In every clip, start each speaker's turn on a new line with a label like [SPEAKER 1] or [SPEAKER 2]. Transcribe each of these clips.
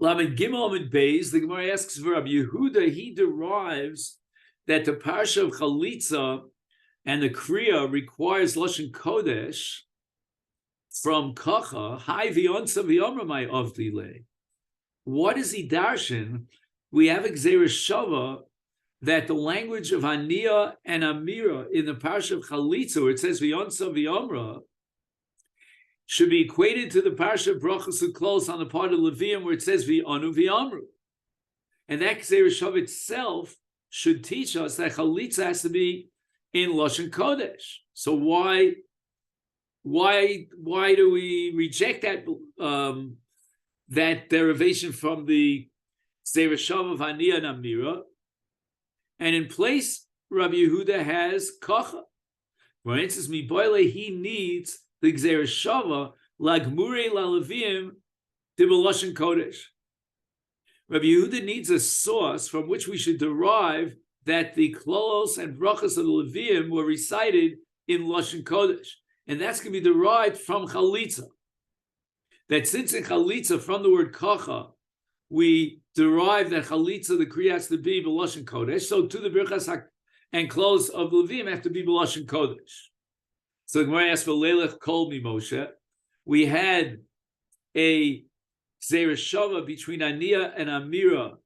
[SPEAKER 1] Lamed Gimel Amid Beis, the Gemara asks for Rabbi Yehuda, he derives that the parsha of Chalitza and the Kriya requires Lashon Kodesh from Kacha, Hai V'yonsa V'yomramai Avdile. What is he darshan? We have Gzeira Shava that the language of Aniyah and Amira in the parsha of Chalitza, where it says V'yonsa V'yomra, should be equated to the parsha of Brachos Uklos on the part of Levium where it says V'yonu V'yomru. And that Gzeira Shava itself should teach us that Chalitza has to be in Lashon Kodesh. So why do we reject that that derivation from the Gzeira Shava of Aniyah and Amira? And in place, Rabbi Yehuda has Kacha. For instance, Miboile, he needs the Gzeira Shava Lagmure LaLevim Dibeloshin Kodesh. Rabbi Yehuda needs a source from which we should derive that the Klolos and Brachos of the Levium were recited in Lashon Kodesh. And that's going to be derived from Chalitza. That since in Chalitza, from the word Kacha, we derive that Chalitza, the Kriya has to be B'Lashon Kodesh, so to the Birchas and Klolos of the Levium have to be B'Lashon Kodesh. So the Gemara asks for Leilech Kol Mi Moshe. We had a Gzeira Shava between Aniyah and Amira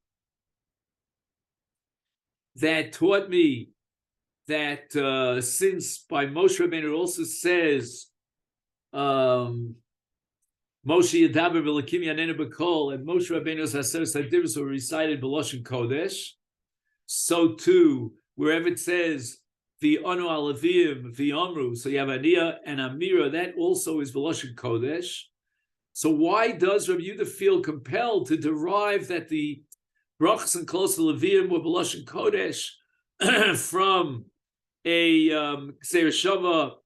[SPEAKER 1] that taught me that since by Moshe Rabbeinu it also says Moshe Yadaber V'Lakim Yanenu B'Kol, and Moshe Rabbeinu's Haser Sadiros were recited B'Lashon Kodesh, so too wherever it says V'Onu Alavim V'Yomru, so you have Aniyah and Amira, that also is B'Lashon Kodesh. So why does Rabbi Yehuda feel compelled to derive that the Brachos and Klolos Levium were B'Lashon Kodesh from a Gzeira Shava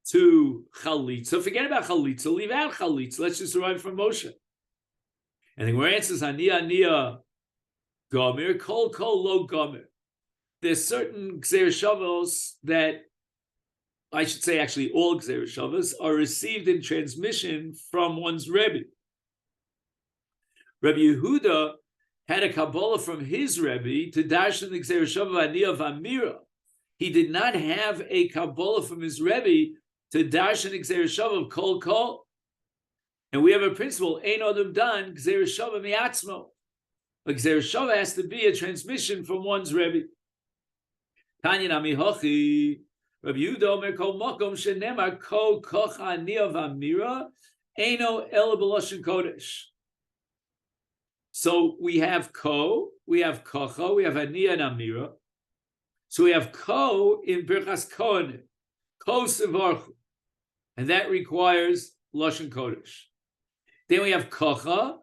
[SPEAKER 1] to Chalitza? Forget about Chalitza, leave out Chalitza. Let's just derive from Moshe. And the Gemara answers Aniyah Gomer, Kol Lo Gomer. There's certain Gzeira Shavos that, I should say actually all Gzeira Shavos, are received in transmission from one's Rebbe. Rabbi Yehuda had a Kabbalah from his Rebbe to darshan the Gzeira Shava Aniyah of Amira. He did not have a Kabbalah from his Rebbe to darshan the Gzeira Shava of Kol. And we have a principle, Ein Odom Dan Gzeira Shava Miatzmo. A Gzeira Shava has to be a transmission from one's Rebbe. Tanya Nami Hochi, Rabbi Yehuda Omer Kol Mokom Shenemar Kol Koch Aniyah of Amira Eino El B'Lashon Kodesh. So we have we have Kocha, we have Aniyah and Amira. So we have in Birchas Kohen, Sevarchu, and that requires Lashon Kodesh. Then we have Kocha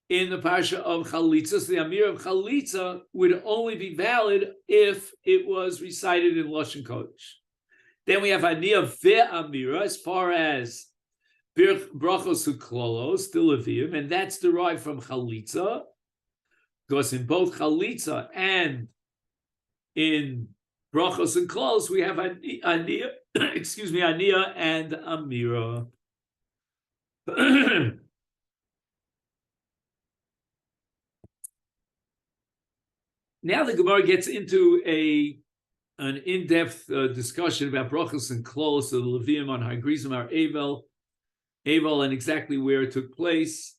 [SPEAKER 1] in the parsha of Chalitza. So the Amira of Chalitza would only be valid if it was recited in Lashon Kodesh. Then we have Aniyah ve'Amira as far as Brachos Uklolos, still Levium, and that's derived from Chalitza, because in both Chalitza and in Brachos and Klolos we have Aniyah, Aniyah and Amira. Now the Gemara gets into an in-depth discussion about Brachos and Klolos of the Levium on Hagrizim Har Evel and exactly where it took place.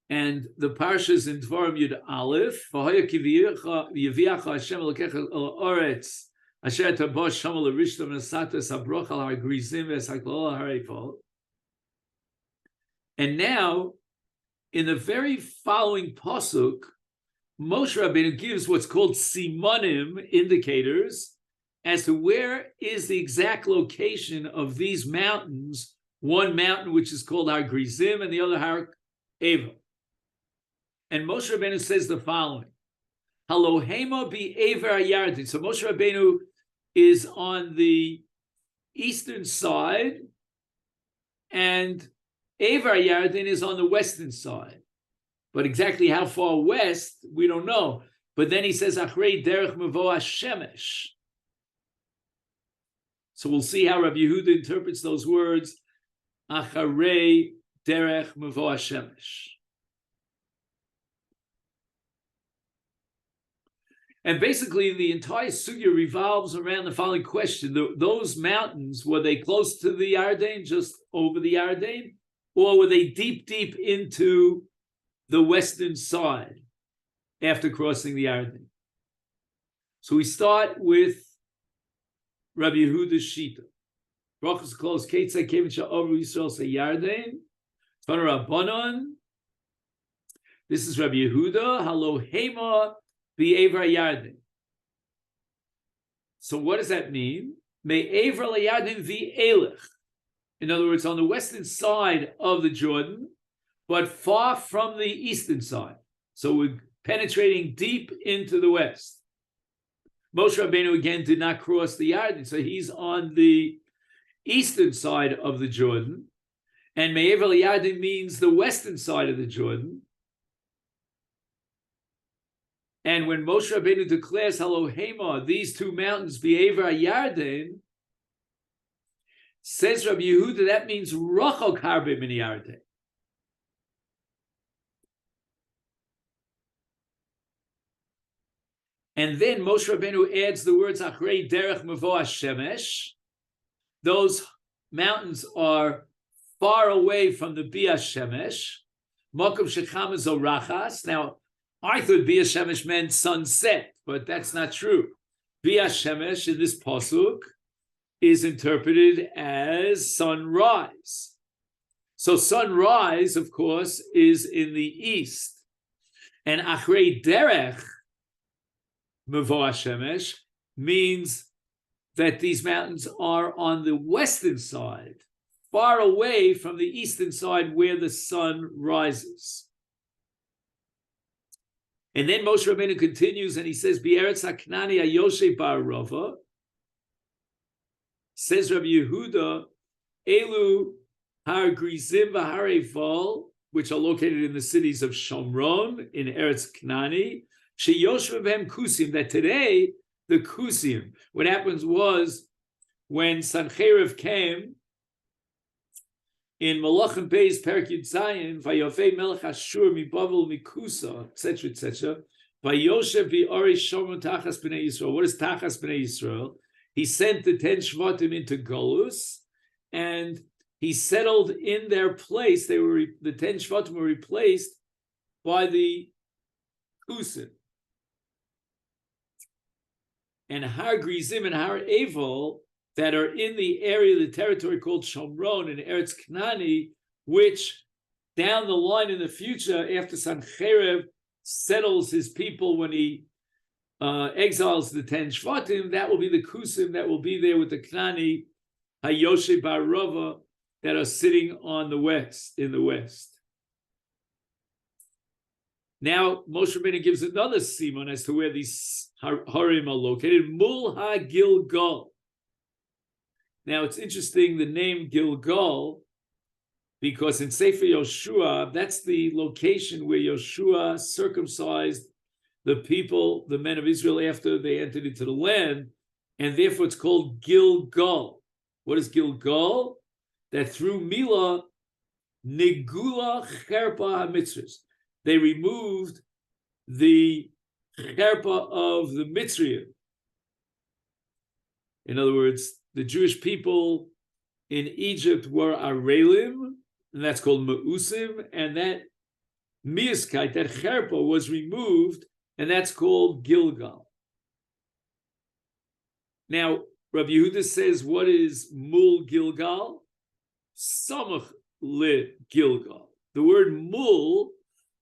[SPEAKER 1] And the parshas in Dvarim Yud Aleph, V'hoya ki v'yeviacha Hashem elokecha el haaretz asher tabosh shama l'rishta v'nesates habrocha al hagrizim v'eshaklal har evel. And now, in the very following pasuk, Moshe Rabbeinu gives what's called simanim, indicators, as to where is the exact location of these mountains, one mountain which is called Har Grizim and the other Har Evel. And Moshe Rabbeinu says the following, Halohema bi Ever Yardin. So Moshe Rabbeinu is on the eastern side, and Ever Yardin is on the western side. But exactly how far west, we don't know. But then he says, Achrei derech mevo hashemesh. So we'll see how Rabbi Yehuda interprets those words, Acharei derech mevo hashemesh. And basically, the entire sugya revolves around the following question: those mountains, were they close to the Yarden, just over the Yarden, or were they deep, deep into the western side after crossing the Yarden? So we start with Rabbi Yehuda's Shita. Brachos close. Ketzai kevin sha'over Yisrael say Yarden. Tana Rabbanon. This is Rabbi Yehuda. Halo hema be'ever Yarden. So what does that mean? Me'ever Yarden v'elech. In other words, on the western side of the Jordan, but far from the eastern side. So we're penetrating deep into the west. Moshe Rabbeinu again did not cross the Yarden, so he's on the eastern side of the Jordan, and Me'ever Yarden means the western side of the Jordan. And when Moshe Rabbeinu declares Halohema, these two mountains, Be'ever Yarden, says Rabbi Yehuda, that means Rachok Harbe Min Yarden. And then Moshe Rabbeinu adds the words Achrei Derech Mevo HaShemesh. Those mountains are far away from the Bia Shemesh. Mokum Shecham Zorachas. Now, I thought Bia Shemesh meant sunset, but that's not true. Bia Shemesh in this pasuk is interpreted as sunrise. So sunrise, of course, is in the east. And Achrei Derech Mevo HaShemesh means that these mountains are on the western side, far away from the eastern side where the sun rises. And then Moshe Rabbeinu continues and he says, B'eretz HaKnani Ayoshe Bar Rava, says Rabbi Yehuda, Elu Har Grizim V'Har Eval, which are located in the cities of Shomron, in Eretz Knani, Sheyoshvim B'hem Kusim, that today, the Kusim, what happens was, when Sancheriv came, in Malachim Beis Perek Yud Zayin, Vayovei Melech Ashur Mibavel Mikusa, etc., etc., Vayoshev V'Ori Shomron Tachas B'nei Yisrael. What is Tachas B'nei Yisrael? He sent the 10 Shvatim into Golus, and he settled in their place. The 10 Shvatim were replaced by the Kusim. And Har Grizim and Har Eval that are in the area, the territory called Shomron in Eretz Knani, which down the line in the future, after Sancherev settles his people when he exiles the 10 Shvatim, that will be the Kusim that will be there with the Knani, Hayoshe Bar Rava, that are sitting on the west, in the west. Now, Moshe Rabbeinu gives another simon as to where these harim are located. Mul ha-Gilgal. Now, it's interesting, the name Gilgal, because in Sefer Yoshua, that's the location where Yoshua circumcised the people, the men of Israel, after they entered into the land, and therefore it's called Gilgal. What is Gilgal? That through Milah, Negula Cherpa HaMitzvahs. They removed the cherpa of the Mitzrayim. In other words, the Jewish people in Egypt were Arelim, and that's called Meusim, and that Miaskite, that cherpa, was removed, and that's called Gilgal. Now, Rabbi Yehuda says, what is Mul Gilgal? Samach le Gilgal. The word Mul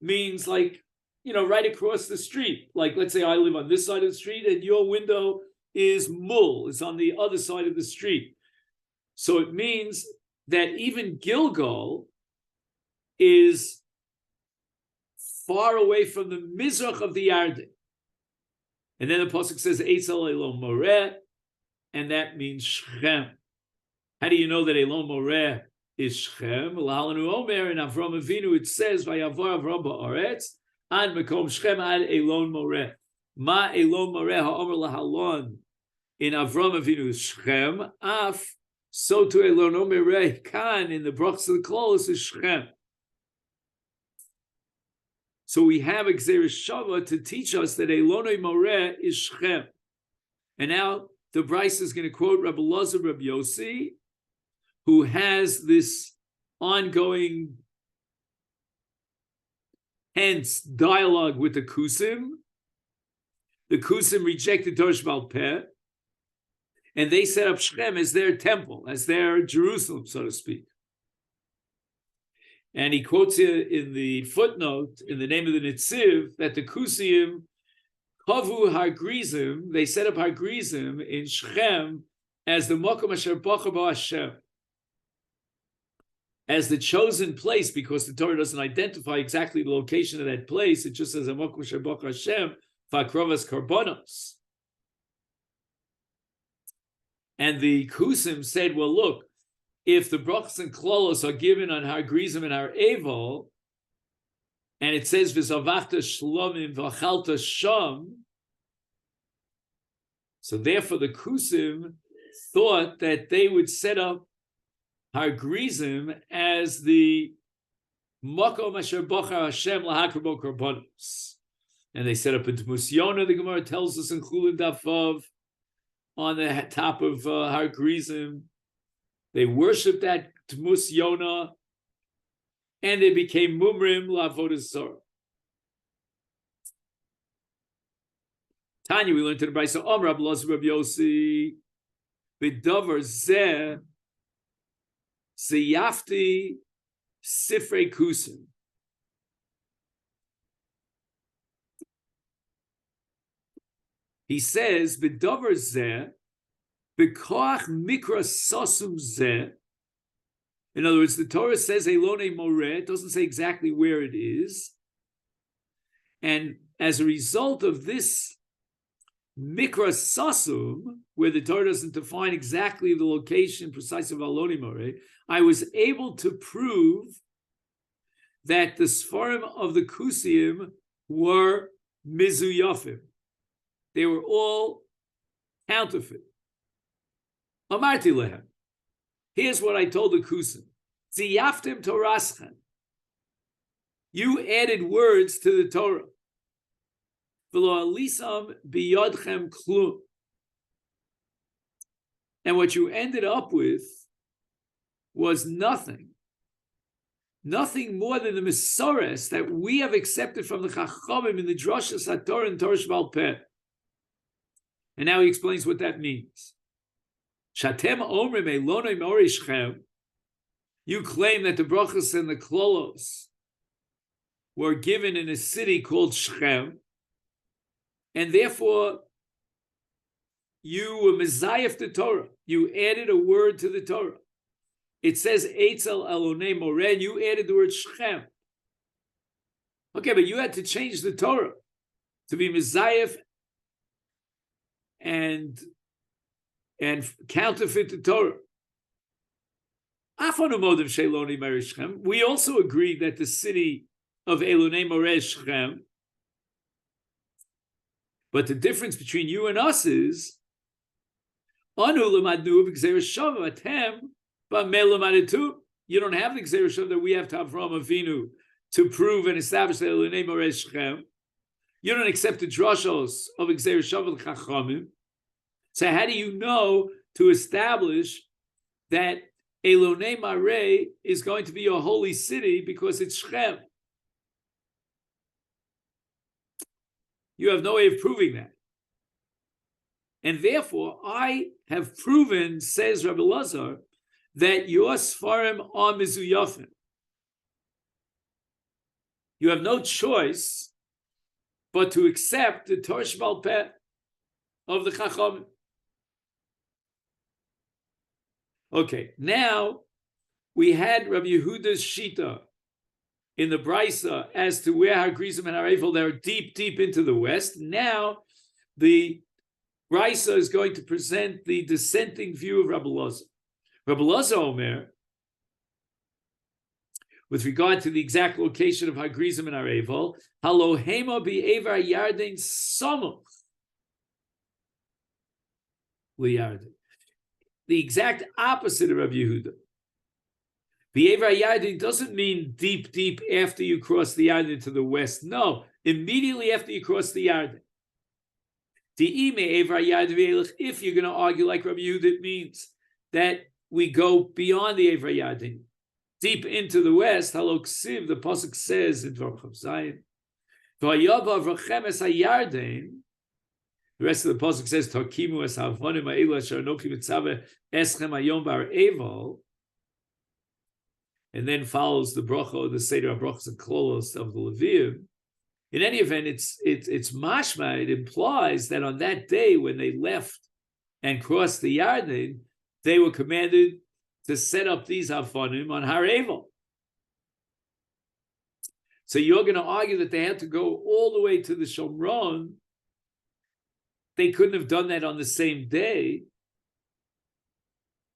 [SPEAKER 1] means like, right across the street. Like, let's say I live on this side of the street and your window is Mul, is on the other side of the street. So it means that even Gilgal is far away from the Mizrach of the Yarden. And then the pasuk says, Eitzel Elon Moreh, and that means Shechem. How do you know that Elon Moreh is Shechem? L'halanu Omer, in Avram Avinu, it says, Vayavar Avram ba'aretz, ad mekom Shechem ad Elon Moreh. Ma Elon Moreh ha'omer lahalon. In Avram Avinu is Shechem, af, so to Elon Omer kan, in the brachas of the Klolos is Shechem. So we have a Gzeres Shava to teach us that Elonei Moreh is Shechem. And now the Bryce is going to quote Rabbi Elazar Rabbi Yossi, who has this ongoing, hence, dialogue with the Kusim. The Kusim rejected Torah Sheba'al Peh, and they set up Shechem as their temple, as their Jerusalem, so to speak. And he quotes here in the footnote, in the name of the Nitziv, that the Kusim Kavu Hargrizim, they set up Hargrizim in Shechem as the Mokom Asher Bocha Bo Hashem, as the chosen place, because the Torah doesn't identify exactly the location of that place. It just says a Mokom Asher Bocha Hashem Fakrovas Karbonos. And the Kusim said, well, look, if the brachas and klolos are given on Har Grizim and Har Evel, and it says v'zavachta shlomim v'achalta sham, so therefore the Kusim thought that they would set up Har Grizim as the makom asher bocha Hashem lahakar karbonos, and they set up a Dmus Yonah. The Gemara tells us in Chulin Daf Vav on the top of Har Grizim. They worshipped that Dmus Yonah, and they became Mumrim La'avodah Zarah. Tanya, we learned to the Brayso, Rabbi Elazar Rabbi Yossi, B'davar Zeh, Zeyafti Sifrei Kusim. He says, B'davar Zeh, B'koach mikra sosum zeh. In other words, the Torah says Elonei Moreh. It doesn't say exactly where it is. And as a result of this mikra sosum, where the Torah doesn't define exactly the location precise of Elonei Moreh, I was able to prove that the Sfarim of the Kusim were mizuyafim. They were all counterfeit. Amarti lehem. Here's what I told the Kusim. Ziyaftim Toraschem. You added words to the Torah. V'lo alisam biyodchem klum. And what you ended up with was nothing. Nothing more than the Mesores that we have accepted from the Chachamim in the Drashas HaTorah and Torah Sheba'al Peh. And now he explains what that means. Shatem omrim elonei moreh Shechem. You claim that the brachas and the klolos were given in a city called Shechem, and therefore you were mezayef the Torah. You added a word to the Torah. It says Eitzel Elonei Moreh, and you added the word Shechem. Okay, but you had to change the Torah to be mezayef and counterfeit the Torah. We also agreed that the city of Elonei Moreh Shechem, but the difference between you and us is you don't have the Gzeres Shava that we have to Avraham Avinu to prove and establish that Elonei Moreh Shechem. You don't accept the drashos of Gzeres Shava Chachamim. So how do you know to establish that Elonei Moreh is going to be a holy city because it's Shechem? You have no way of proving that. And therefore, I have proven, says Rabbi Elazar, that your Sfarim are Mizuyafim. You have no choice but to accept the Torah Sheba'al Peh of the Chachamim. Okay, now we had Rabbi Yehuda's Shita in the Brisa as to where Har Grizim and Har Evel, they're deep, deep into the west. Now the Brisa is going to present the dissenting view of Rabbi Elazar. Rabbi Elazar Omer, with regard to the exact location of Har Grizim and Har Evel, Halohema bi'evar Yarden Samuch li'Yarden. The exact opposite of Rabbi Yehuda. The Ever Yarden doesn't mean deep, deep after you cross the Yarden to the west. No, immediately after you cross the Yarden. If you're going to argue like Rabbi Yehuda, it means that we go beyond the Ever Yarden, deep into the west. Halok Siv, the pasuk says in Dvar Chav Zayin, the rest of the pasuk says, "Takimu es havonim ha'elu asher anochi mitzaveh eschem hayom bar evil," and then follows the bracha, the seder brachas and klolos of the Levium. In any event, it's mashma. It implies that on that day when they left and crossed the Yarden, they were commanded to set up these havonim on Har Evel. So you're going to argue that they had to go all the way to the Shomron. They couldn't have done that on the same day.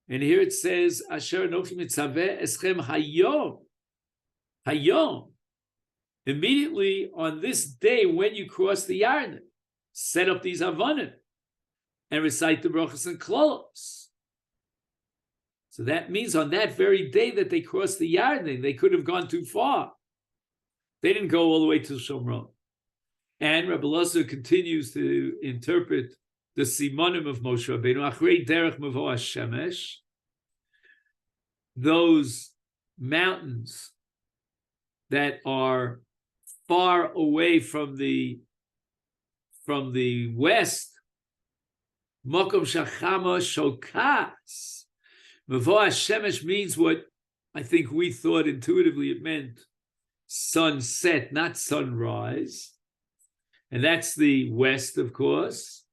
[SPEAKER 1] And here it says, Asher Anochi Mitzaveh Eschem Hayom. Hayom. Immediately on this day when you cross the Yarden, set up these Havonim and recite the brachas and klolos. So that means on that very day that they crossed the Yarden, they could have gone too far. They didn't go all the way to Shomron. And Rabbi Elazar continues to interpret the Simonim of Moshe Rabbeinu, Achrei Derech Mavo HaShemesh, those mountains that are far away from the west, Mokom Shachama Shokas. Mavo HaShemesh means what I think we thought intuitively it meant sunset, not sunrise. And that's the west, of course.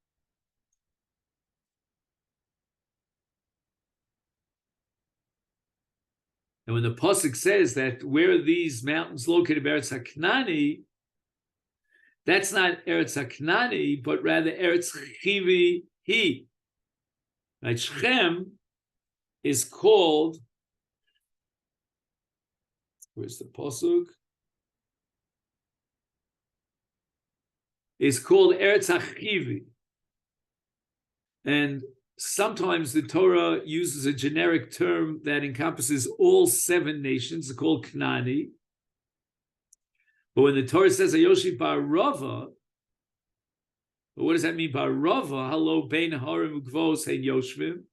[SPEAKER 1] And when the pasuk says that where are these mountains located, Eretz HaKnani, that's not Eretz HaKnani, but rather Eretz Chivi Hi. Right? Shechem is called, where's the pasuk? Is called Eretz HaChivi. And sometimes the Torah uses a generic term that encompasses all 7 nations, it's called Knani. But when the Torah says Ayoshi Bar Rava, but what does that mean, Bar Rava? Halo Bein Harim Ugvos Hein Yoshvim.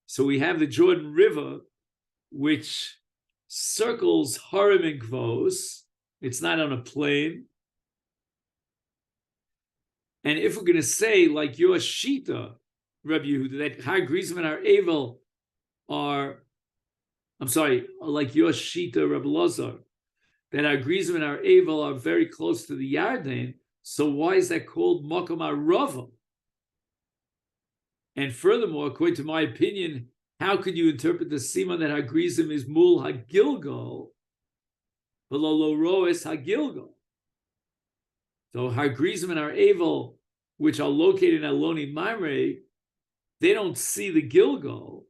[SPEAKER 1] So we have the Jordan River, which circles Harim and Gvos. It's not on a plain. And if we're going to say, like your Shita, Rabbi Yehuda, that Har Grizim and Har Evel are, like your Shita, Rabbi Elazar, that Har Grizim and Har Evel are very close to the Yarden, so why is that called Makom HaRava? And furthermore, according to my opinion, how could you interpret the Siman that Har Grizim is Mul HaGilgal, V'lo Roes HaGilgal? So Har Grizim and Har Evel, which are located in Aloni Mamre, they don't see the Gilgal.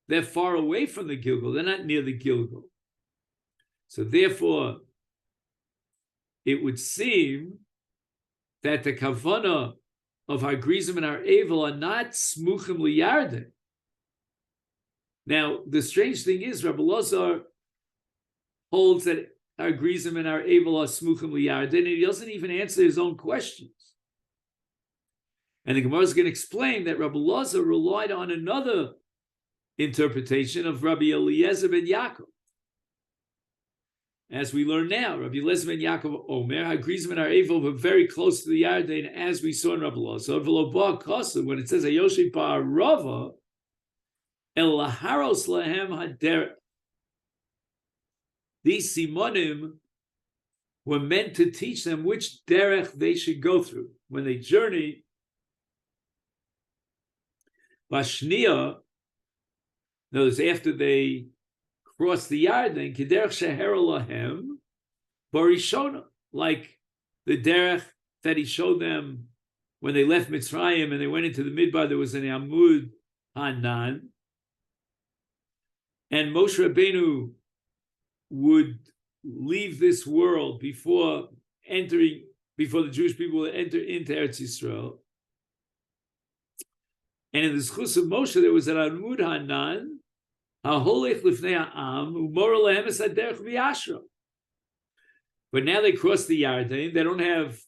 [SPEAKER 1] They're far away from the Gilgal. They're not near the Gilgal. So therefore, it would seem that the Kavanah of Har Grizim and Har Evel are not Smuchim Liyarden. Now, the strange thing is, Rabbi Elazar holds that Har Grizim and Har Evel are Smuchim Liyarden, and he doesn't even answer his own questions. And the Gemara is going to explain that Rabbi Elazar relied on another interpretation of Rabbi Eliezer ben Yaakov. As we learn now, Rabbi Eliezer ben Yaakov Omer, Har Grizim and Har Evel were very close to the Yarden, as we saw in Rabbi Elazar. V'lo Kosa, when it says Ayoshi Bar Rava, El Laharos Lahem Haderech. These simonim were meant to teach them which derech they should go through when they journey. Bashnia, in other words, after they cross the Yarden, kederech sheher lahem barishona, like the derech that he showed them when they left Mitzrayim and they went into the Midbar. There was an Amud Hanan, and Moshe Rabbeinu would leave this world before the Jewish people would enter into Eretz Yisrael. And in the Schus of Moshe, there was an Amud Hanan But now they cross the Yarden. They don't have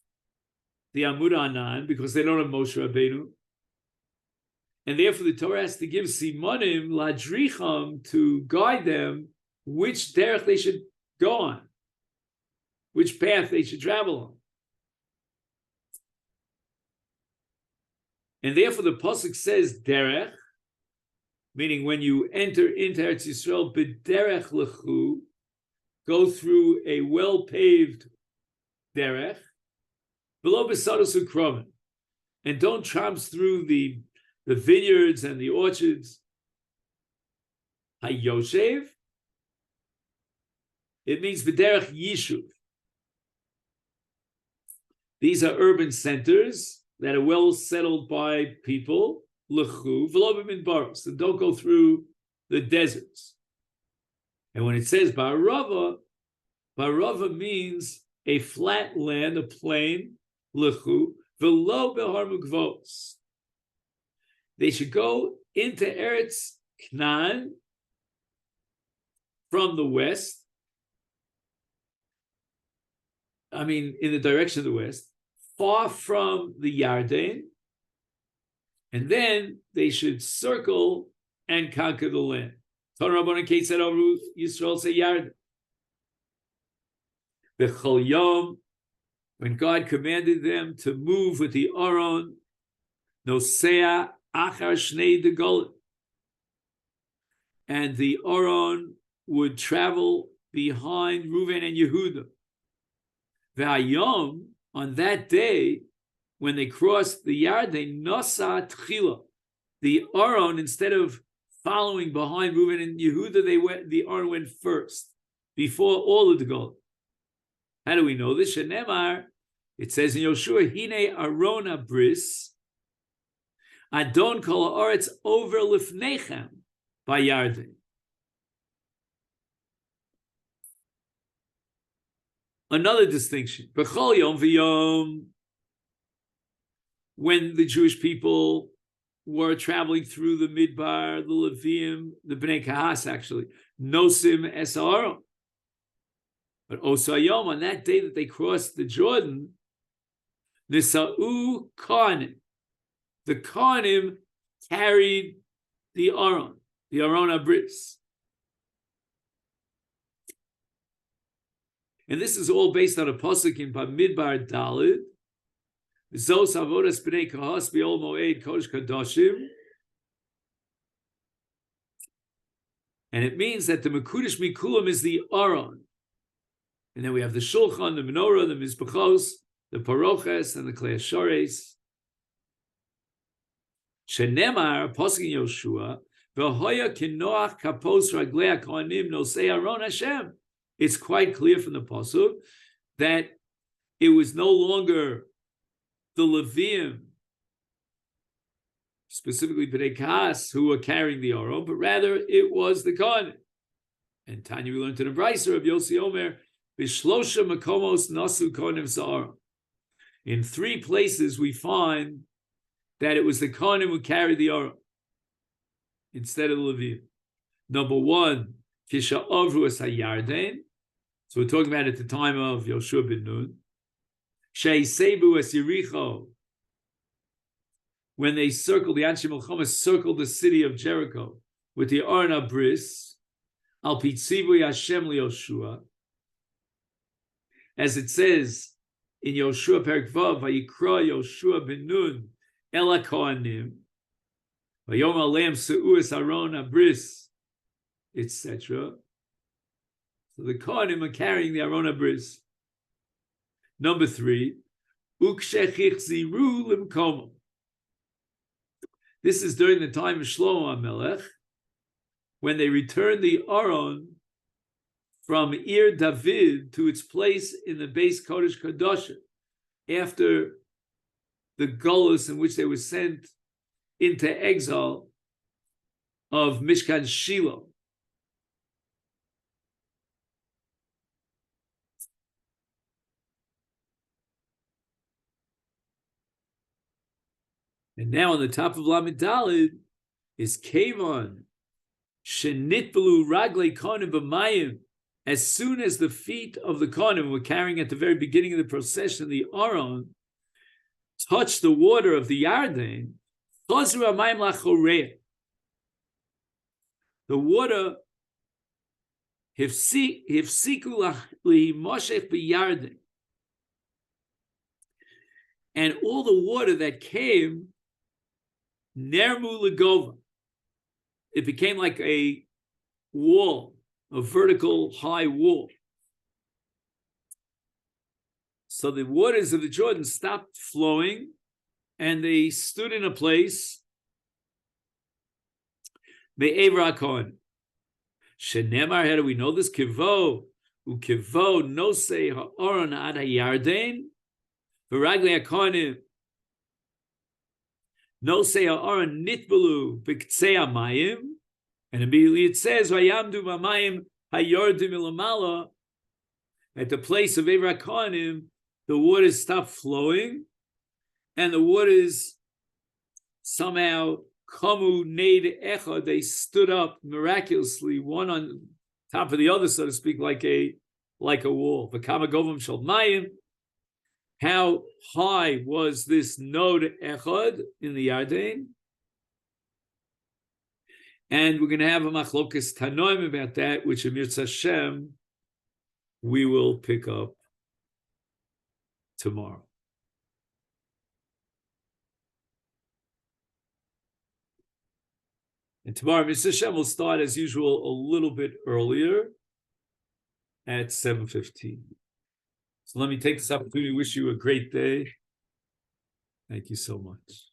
[SPEAKER 1] the Amud Anan because they don't have Moshe Rabbeinu. And therefore the Torah has to give Simonim Ladricham to guide them which derech they should go on, which path they should travel on. And therefore the Pasuk says derech, meaning when you enter into Eretz Yisrael, b'derech lechu, go through a well-paved derech, below b'sados ukromen, and don't tramp through the vineyards and the orchards. Hayoshev, it means b'derech yishuv. These are urban centers that are well settled by people. Lechu v'lo b'midbaros, and don't go through the deserts. And when it says Barava, Barava means a flat land, a plain. Lechu v'lo behar mugvos. They should go into Eretz Canaan from the west. I mean, in the direction of the west, far from the Yarden, and then they should circle and conquer the land. Torah Rabbanan Kate said, Yisrael say Yarden. The Chol Yom, when God commanded them to move with the Aron, Nosea Achar Shnei Degolim, and the Aron would travel behind Reuven and Yehuda. V'ayom, on that day, when they crossed the Yarden, Nosa Tchila, the Aron, instead of following behind Reuven and Yehuda, the Aron went first, before all of the Golim. How do we know this? Shenemar, it says in Yoshua, Hine Arona Bris, Adon Kol Haaretz over Lifnechem by Yarden. Another distinction. B'chol Yom v'Yom, when the Jewish people were traveling through the Midbar, the Levim, the Bnei Kahas actually, Nosim es Haaron. But Osayom, on that day that they crossed the Jordan, Nisa'u Kohanim, the Kohanim carried the Aron Abris. And this is all based on a pasuk in Bamidbar Dalid. Zos avodas b'nei kahas b'ol moed kodesh kadoshim. And it means that the Mekudesh Mikulam is the Aron. And then we have the Shulchan, the Menorah, the Mizbachos, the Paroches, and the Klei Shores. Shenemar, pasuk in Yoshua, v'hoya kinoach kapos raglei kohanim nosei Aron Hashem. It's quite clear from the pasuk that it was no longer the Levium, specifically Bnei Kahas, who were carrying the Aron, but rather it was the Kohanim. And Tanya, we learned in the Brisa of Yossi Omer, Bishlosha Makomos Nasu Kohanim Sa'aron. In 3 places we find that it was the Kohanim who carried the Aron instead of the Levium. Number 1, Kisha Avru Es HaYarden. So we're talking about at the time of Yoshua ben Nun. Shei Sebu Es Yericho, when they circled, the Anshe Milchama circled the city of Jericho with the Aron Abris, Al Pitzivu Hashem LiYoshua, as it says in Yoshua Perek Vav, Vayikra Yoshua ben Nun El HaKohanim, Vayom Aleim Se'u Es Aron Abris, etc. So the Kohanim are carrying the Aron Abris. Number 3, Ukshechich Ziru Limkomo. This is during the time of Shlomo HaMelech, when they returned the Aron from Ir David to its place in the Beis Kodesh Kadosh after the Golus in which they were sent into exile of Mishkan Shiloh. And now on the top of Lamed Daled is Kevon Shenitbelu ragle konim b'mayim. As soon as the feet of the konim were carrying at the very beginning of the procession, the Aron touched the water of the Yarden, the water hifsiku limoshech b'Yarden, and all the water that came nermu legova. It became like a wall, a vertical high wall. So the waters of the Jordan stopped flowing and they stood in a place. Be'evra Kohen. Shenemar, how do we know this? Kivo, ukivo nosei ha'oron ad ha'yarden, v'raglei ha'kohenim, nosei ha'oron nitbelu b'ktzei ha'mayim, and immediately it says, v'yamdu b'mayim ha'yordim ilamala, at the place of Evra Kohenim, the waters stopped flowing, and the waters somehow kamu neid echad, they stood up miraculously, one on top of the other, so to speak, like a wall. V'kama govam shel mayim. How high was this node echad in the Yarden? And we're going to have a machlokas tanoim about that, which in Mirz Hashem we will pick up tomorrow. And tomorrow, Mr. Hashem will start as usual a little bit earlier at 7:15. So let me take this opportunity to wish you a great day. Thank you so much.